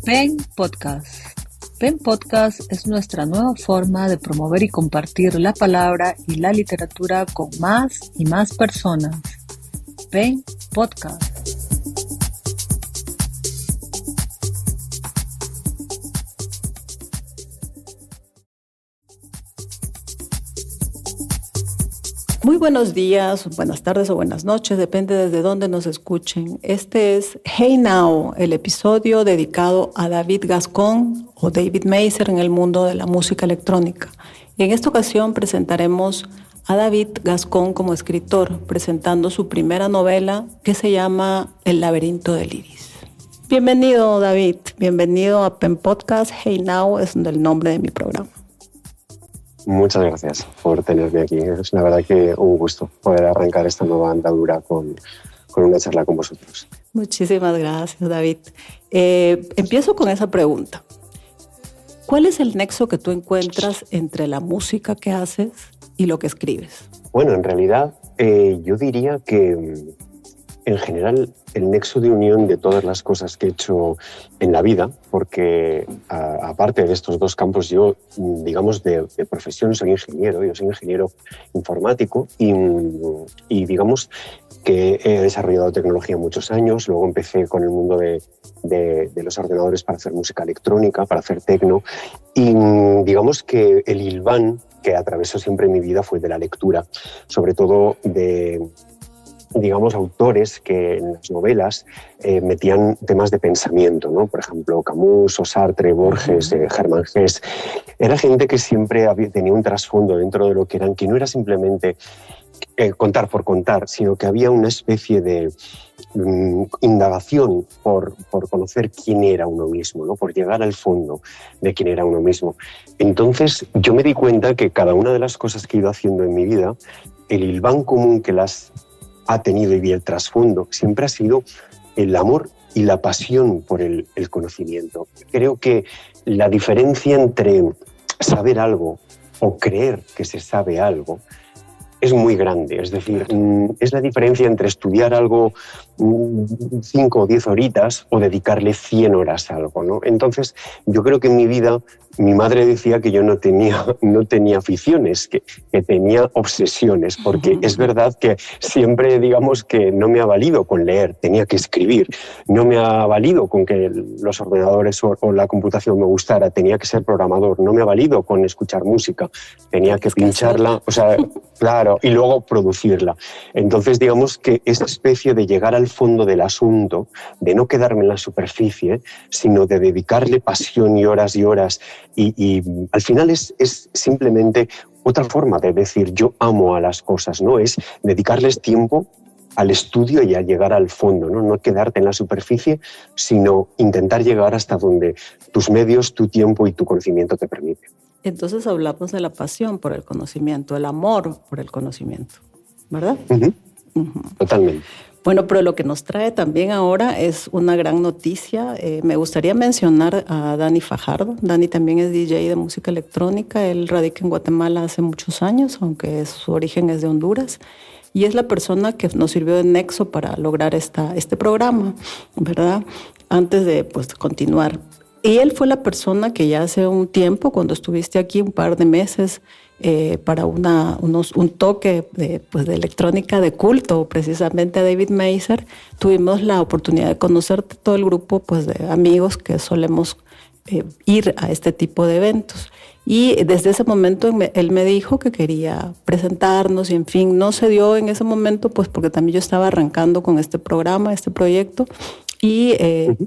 Pen Podcast. Pen Podcast es nuestra nueva forma de promover y compartir la palabra y la literatura con más y más personas. Pen Podcast. Muy buenos días, buenas tardes o buenas noches, depende desde dónde nos escuchen. Este es Hey Now, el episodio dedicado a David Gascón o David Meiser en el mundo de la música electrónica. Y en esta ocasión presentaremos a David Gascón como escritor, presentando su primera novela que se llama El laberinto del iris. Bienvenido, David, bienvenido a Pen Podcast. Hey Now es el nombre de mi programa. Muchas gracias por tenerme aquí. Es la verdad que un gusto poder arrancar esta nueva andadura con una charla con vosotros. Muchísimas gracias, David. Empiezo con esa pregunta. ¿Cuál es el nexo que tú encuentras entre la música que haces y lo que escribes? Bueno, en realidad yo diría que en general el nexo de unión de todas las cosas que he hecho en la vida, porque aparte de estos dos campos, yo, digamos, de profesión soy ingeniero, yo soy ingeniero informático y digamos que he desarrollado tecnología muchos años, luego empecé con el mundo de los ordenadores para hacer música electrónica, para hacer techno, y digamos que el hilván que atravesó siempre mi vida fue de la lectura, sobre todo de, digamos, autores que en las novelas metían temas de pensamiento, ¿no? Por ejemplo, Camus o Sartre, Borges, Germán Hesse. Era gente que siempre tenía un trasfondo dentro de lo que eran, que no era simplemente contar por contar, sino que había una especie de indagación por conocer quién era uno mismo, ¿no? Por llegar al fondo de quién era uno mismo. Entonces yo me di cuenta que cada una de las cosas que he ido haciendo en mi vida, el hilván común que las ha tenido y el trasfondo siempre ha sido el amor y la pasión por el conocimiento. Creo que la diferencia entre saber algo o creer que se sabe algo es muy grande. Es decir, es la diferencia entre estudiar algo 5 o 10 horitas o dedicarle 100 horas a algo, ¿no? Entonces, yo creo que en mi vida mi madre decía que yo no tenía aficiones, que tenía obsesiones, porque es verdad que siempre, digamos, que no me ha valido con leer, tenía que escribir, no me ha valido con que los ordenadores o la computación me gustara, tenía que ser programador, no me ha valido con escuchar música, tenía que pincharla, o sea, claro, y luego producirla. Entonces, digamos que esa especie de llegar al fondo del asunto, de no quedarme en la superficie, sino de dedicarle pasión y horas, y al final es simplemente otra forma de decir yo amo a las cosas, ¿no? Es dedicarles tiempo al estudio y a llegar al fondo, ¿no? No quedarte en la superficie, sino intentar llegar hasta donde tus medios, tu tiempo y tu conocimiento te permiten. Entonces hablamos de la pasión por el conocimiento, el amor por el conocimiento, ¿verdad? Totalmente. Bueno, pero lo que nos trae también ahora es una gran noticia. Me gustaría mencionar a Dani Fajardo. Dani también es DJ de música electrónica. Él radica en Guatemala hace muchos años, aunque su origen es de Honduras. Y es la persona que nos sirvió de nexo para lograr este programa, ¿verdad? Antes de continuar. Y él fue la persona que ya hace un tiempo, cuando estuviste aquí un par de meses, para un toque de electrónica de culto, precisamente a David Meiser, tuvimos la oportunidad de conocerte, todo el grupo de amigos que solemos ir a este tipo de eventos. Y desde ese momento él me dijo que quería presentarnos y en fin, no se dio en ese momento porque también yo estaba arrancando con este programa, este proyecto, y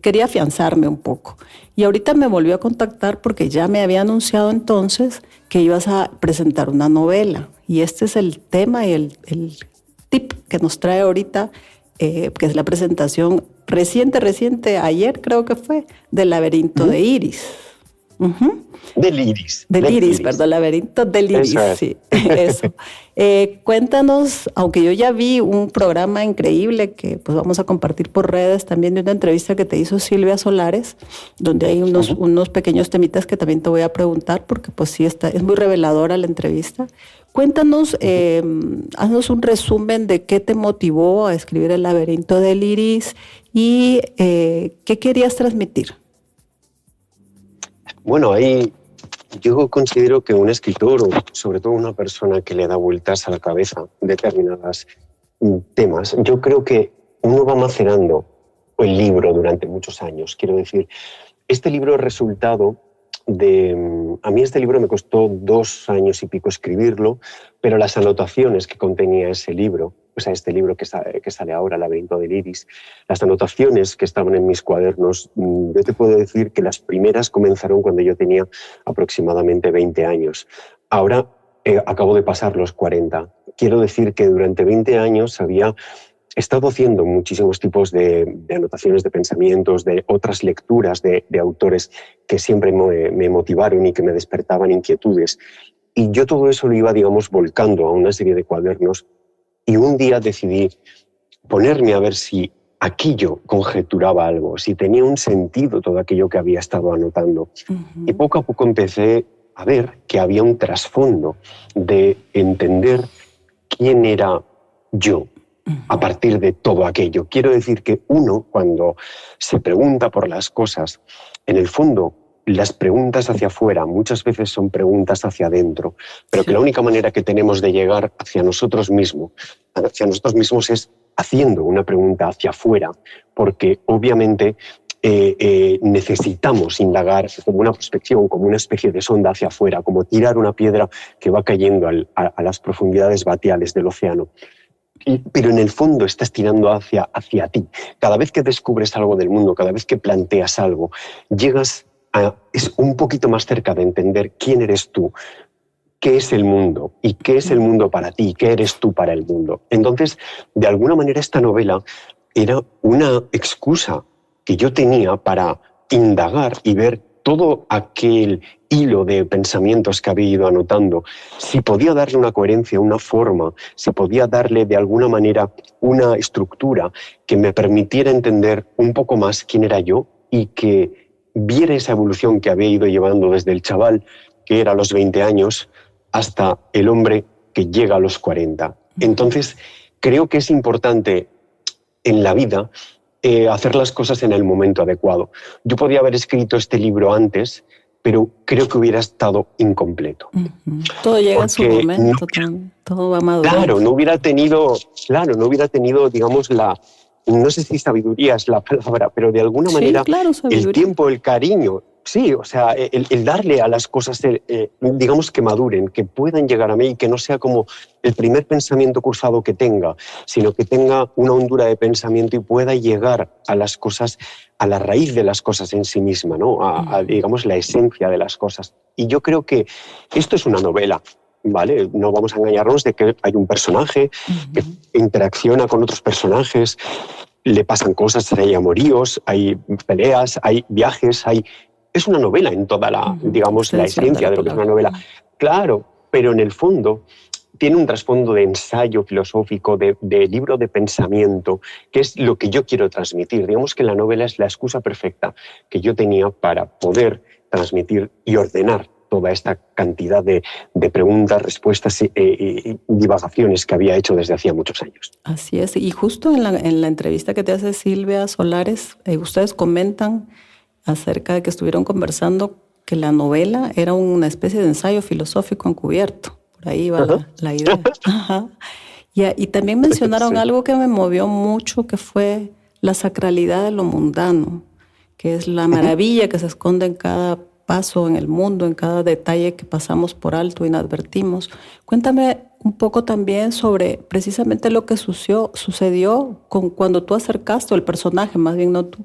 quería afianzarme un poco. Y ahorita me volvió a contactar porque ya me había anunciado entonces que ibas a presentar una novela. Y este es el tema y el tip que nos trae ahorita, que es la presentación reciente, ayer creo que fue, del laberinto de Iris. Del iris. Del iris, perdón, laberinto del iris. Eso es. Sí, eso. Cuéntanos, aunque yo ya vi un programa increíble que vamos a compartir por redes también, de una entrevista que te hizo Silvia Solares, donde hay unos pequeños temitas que también te voy a preguntar, porque sí es muy reveladora la entrevista. Cuéntanos, haznos un resumen de qué te motivó a escribir El laberinto del iris y qué querías transmitir. Bueno, ahí yo considero que un escritor, o sobre todo una persona que le da vueltas a la cabeza determinados temas, yo creo que uno va macerando el libro durante muchos años. Quiero decir, este libro es resultado de... A mí este libro me costó 2 años y pico escribirlo, pero las anotaciones que contenía ese libro, o sea, este libro que sale ahora, El laberinto del iris, las anotaciones que estaban en mis cuadernos, yo te puedo decir que las primeras comenzaron cuando yo tenía aproximadamente 20 años. Ahora acabo de pasar los 40. Quiero decir que durante 20 años había estado haciendo muchísimos tipos de anotaciones de pensamientos, de otras lecturas de autores que siempre me motivaron y que me despertaban inquietudes. Y yo todo eso lo iba, digamos, volcando a una serie de cuadernos, y un día decidí ponerme a ver si aquí yo conjeturaba algo, si tenía un sentido todo aquello que había estado anotando. Uh-huh. Y poco a poco empecé a ver que había un trasfondo de entender quién era yo a partir de todo aquello. Quiero decir que uno, cuando se pregunta por las cosas, en el fondo, las preguntas hacia afuera muchas veces son preguntas hacia adentro, pero que la única manera que tenemos de llegar hacia nosotros mismos es haciendo una pregunta hacia afuera, porque obviamente necesitamos indagar como una prospección, como una especie de sonda hacia afuera, como tirar una piedra que va cayendo a las profundidades batiales del océano. Pero en el fondo estás tirando hacia ti. Cada vez que descubres algo del mundo, cada vez que planteas algo, es un poquito más cerca de entender quién eres tú, qué es el mundo y qué es el mundo para ti, qué eres tú para el mundo. Entonces, de alguna manera, esta novela era una excusa que yo tenía para indagar y ver todo aquel hilo de pensamientos que había ido anotando, si podía darle una coherencia, una forma, si podía darle de alguna manera una estructura que me permitiera entender un poco más quién era yo y que viera esa evolución que había ido llevando desde el chaval que era a los 20 años hasta el hombre que llega a los 40. Entonces, creo que es importante en la vida hacer las cosas en el momento adecuado. Yo podía haber escrito este libro antes, pero creo que hubiera estado incompleto. Uh-huh. Todo llega en su momento, todo va madurando. Claro, no hubiera tenido, digamos, no sé si sabiduría es la palabra, pero de alguna manera el tiempo, el cariño. Sí, o sea, el darle a las cosas, digamos, que maduren, que puedan llegar a mí y que no sea como el primer pensamiento cruzado que tenga, sino que tenga una hondura de pensamiento y pueda llegar a las cosas, a la raíz de las cosas en sí misma, ¿no? A digamos, la esencia de las cosas. Y yo creo que esto es una novela, ¿vale? No vamos a engañarnos de que hay un personaje que interacciona con otros personajes, le pasan cosas, hay amoríos, hay peleas, hay viajes, Es una novela en toda la, digamos, la esencia de lo que es una novela. Claro, pero en el fondo tiene un trasfondo de ensayo filosófico, de libro de pensamiento, que es lo que yo quiero transmitir. Digamos que la novela es la excusa perfecta que yo tenía para poder transmitir y ordenar toda esta cantidad de preguntas, respuestas y divagaciones que había hecho desde hacía muchos años. Así es, y justo en la entrevista que te hace Silvia Solares, ustedes comentan acerca de que estuvieron conversando que la novela era una especie de ensayo filosófico encubierto. Por ahí va la idea. Ajá. Y también mencionaron algo que me movió mucho, que fue la sacralidad de lo mundano, que es la maravilla que se esconde en cada paso en el mundo, en cada detalle que pasamos por alto, inadvertimos. Cuéntame un poco también sobre precisamente lo que sucedió cuando tú acercaste al personaje, más bien no tú,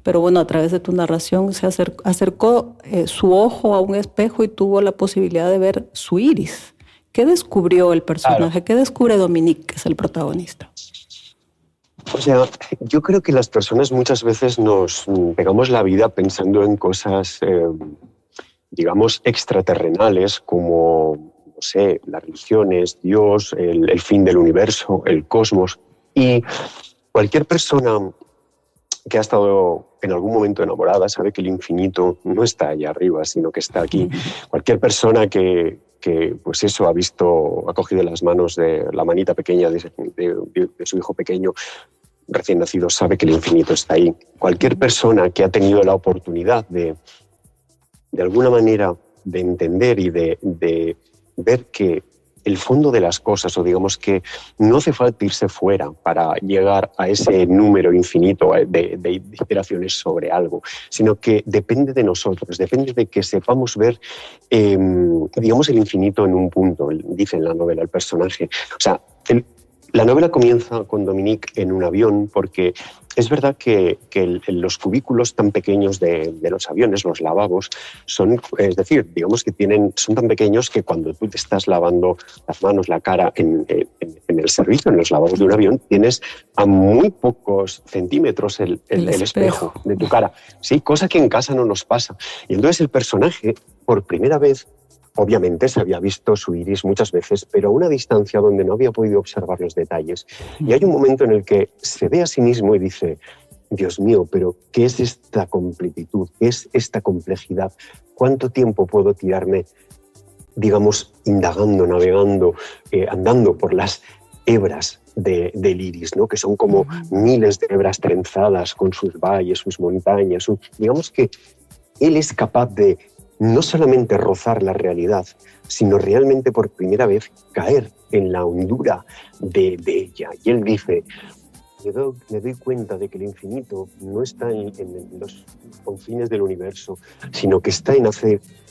pero bueno, a través de tu narración se acercó su ojo a un espejo y tuvo la posibilidad de ver su iris. ¿Qué descubrió el personaje? Claro. ¿Qué descubre Dominique, que es el protagonista? O sea, yo creo que las personas muchas veces nos pegamos la vida pensando en cosas, digamos, extraterrenales, como, no sé, las religiones, Dios, el fin del universo, el cosmos. Y cualquier persona que ha estado en algún momento enamorada sabe que el infinito no está allá arriba, sino que está aquí. Cualquier persona que que pues eso, ha cogido las manos de la manita pequeña de su hijo pequeño recién nacido, sabe que el infinito está ahí. Cualquier persona que ha tenido la oportunidad de alguna manera, de entender y de ver que el fondo de las cosas, o digamos que no hace falta irse fuera para llegar a ese número infinito de iteraciones sobre algo, sino que depende de nosotros, depende de que sepamos ver, digamos, el infinito en un punto, dice en la novela el personaje. O sea, la novela comienza con Dominique en un avión porque es verdad que los cubículos tan pequeños de los aviones, los lavabos, son son tan pequeños que cuando tú te estás lavando las manos, la cara en el servicio, en los lavabos de un avión, tienes a muy pocos centímetros el espejo de tu cara. Sí, cosa que en casa no nos pasa. Y entonces el personaje, por primera vez, obviamente se había visto su iris muchas veces, pero a una distancia donde no había podido observar los detalles. Y hay un momento en el que se ve a sí mismo y dice: Dios mío, pero ¿qué es esta completitud? ¿Qué es esta complejidad? ¿Cuánto tiempo puedo tirarme, digamos, indagando, navegando, andando por las hebras del iris, ¿no? Que son como miles de hebras trenzadas con sus valles, sus montañas? Digamos que él es capaz de no solamente rozar la realidad, sino realmente por primera vez caer en la hondura de ella. Y él dice: me doy cuenta de que el infinito no está en los confines del universo, sino que está en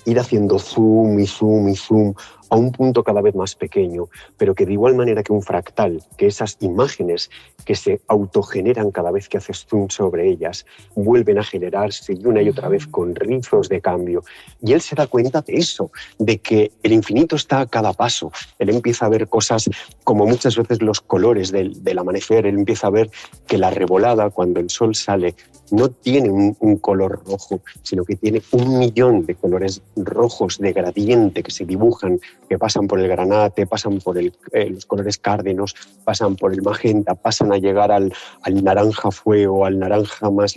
ir haciendo zoom y zoom y zoom a un punto cada vez más pequeño, pero que de igual manera que un fractal, que esas imágenes que se autogeneran cada vez que haces zoom sobre ellas, vuelven a generarse y una y otra vez con rizos de cambio. Y él se da cuenta de eso, de que el infinito está a cada paso. Él empieza a ver cosas como muchas veces los colores del amanecer. Él empieza a ver que la revolada, cuando el sol sale, no tiene un color rojo, sino que tiene 1.000.000 de colores rojos de gradiente que se dibujan, que pasan por el granate, pasan por los colores cárdenos, pasan por el magenta, pasan a llegar al naranja fuego, al naranja más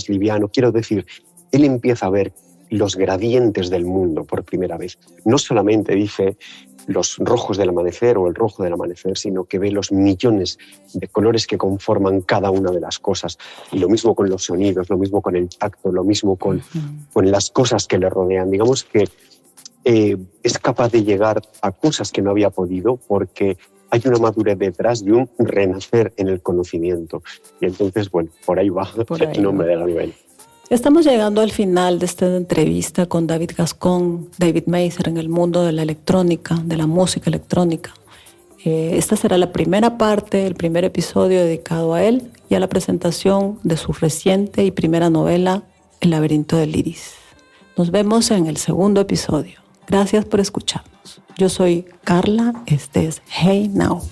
liviano. Quiero decir, él empieza a ver los gradientes del mundo por primera vez. No solamente dice los rojos del amanecer o el rojo del amanecer, sino que ve los millones de colores que conforman cada una de las cosas. Y lo mismo con los sonidos, lo mismo con el tacto, lo mismo con las cosas que le rodean. Digamos que es capaz de llegar a cosas que no había podido porque hay una madurez detrás y un renacer en el conocimiento. Y entonces, bueno, por ahí va el nombre de la novela. Estamos llegando al final de esta entrevista con David Gascón, David Meiser, en el mundo de la electrónica, de la música electrónica. Esta será la primera parte, el primer episodio dedicado a él y a la presentación de su reciente y primera novela, El laberinto del iris. Nos vemos en el segundo episodio. Gracias por escucharnos. Yo soy Carla, este es Hey Now.